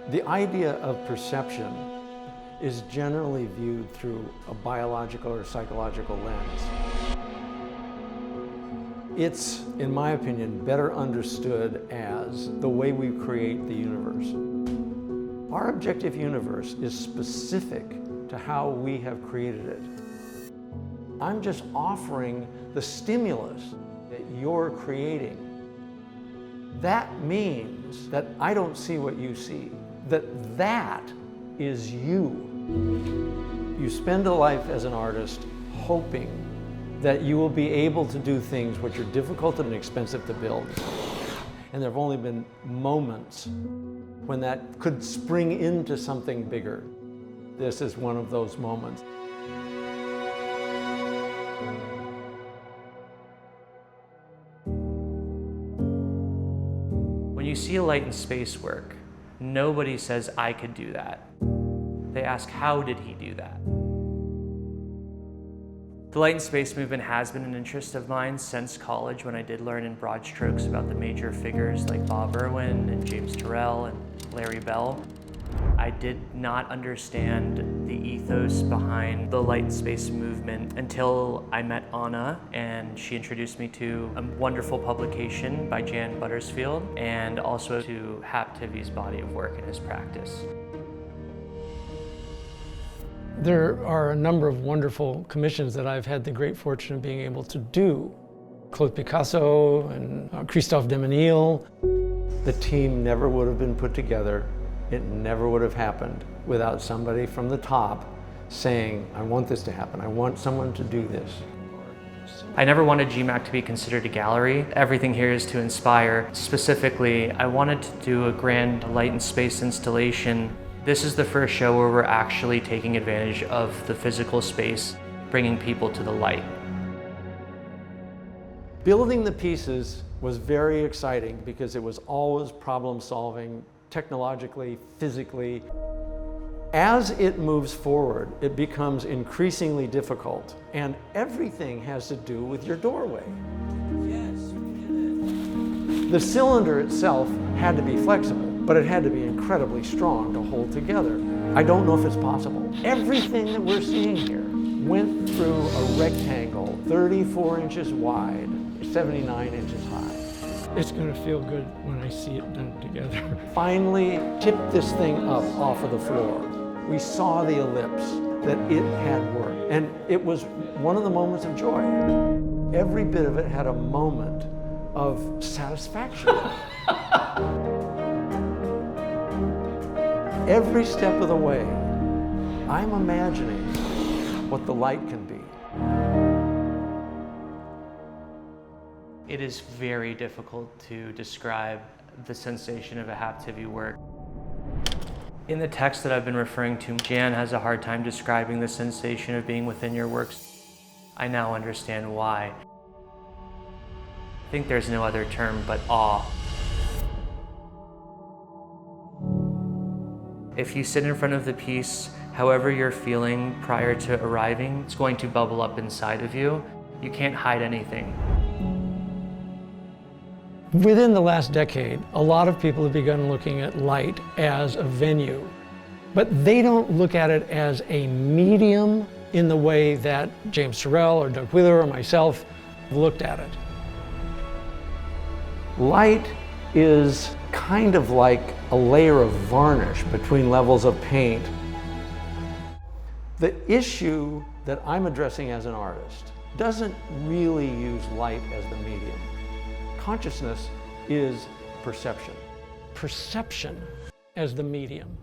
The idea of perception is generally viewed through a biological or psychological lens. It's, in my opinion, better understood as the way we create the universe. Our objective universe is specific to how we have created it. I'm just offering the stimulus that you're creating. That means that I don't see what you see, that is you. You spend a life as an artist hoping that you will be able to do things which are difficult and expensive to build. And there have only been moments when that could spring into something bigger. This is one of those moments. When you see a light in space work, nobody says, I could do that. They ask, how did he do that? The light and space movement has been an interest of mine since college, when I did learn in broad strokes about the major figures like Bob Irwin and James Turrell and Larry Bell. I did not understand the ethos behind the light and space movement until I met Anna, and she introduced me to a wonderful publication by Jan Buttersfield, and also to Hap Tivey's body of work and his practice. There are a number of wonderful commissions that I've had the great fortune of being able to do. Claude Picasso and Christophe Demenil. The team never would have been put together. It never would have happened without somebody from the top saying, I want this to happen. I want someone to do this. I never wanted GMAC to be considered a gallery. Everything here is to inspire. Specifically, I wanted to do a grand light and space installation. This is the first show where we're actually taking advantage of the physical space, bringing people to the light. Building the pieces was very exciting because it was always problem solving, technologically, physically. As it moves forward, it becomes increasingly difficult, and everything has to do with your doorway. Yes, we did it. The cylinder itself had to be flexible, but it had to be incredibly strong to hold together. I don't know if it's possible. Everything that we're seeing here went through a rectangle, 34 inches wide, 79 inches high. It's going to feel good when I see it done together. Finally tipped this thing up off of the floor. We saw the ellipse, that it had worked. And it was one of the moments of joy. Every bit of it had a moment of satisfaction. Every step of the way, I'm imagining what the light can be. It is very difficult to describe the sensation of a Hap Tivey work. In the text that I've been referring to, Jan has a hard time describing the sensation of being within your works. I now understand why. I think there's no other term but awe. If you sit in front of the piece, however you're feeling prior to arriving, it's going to bubble up inside of you. You can't hide anything. Within the last decade, a lot of people have begun looking at light as a venue, but they don't look at it as a medium in the way that James Turrell or Doug Wheeler or myself looked at it. Light is kind of like a layer of varnish between levels of paint. The issue that I'm addressing as an artist doesn't really use light as the medium. Consciousness is perception. Perception as the medium.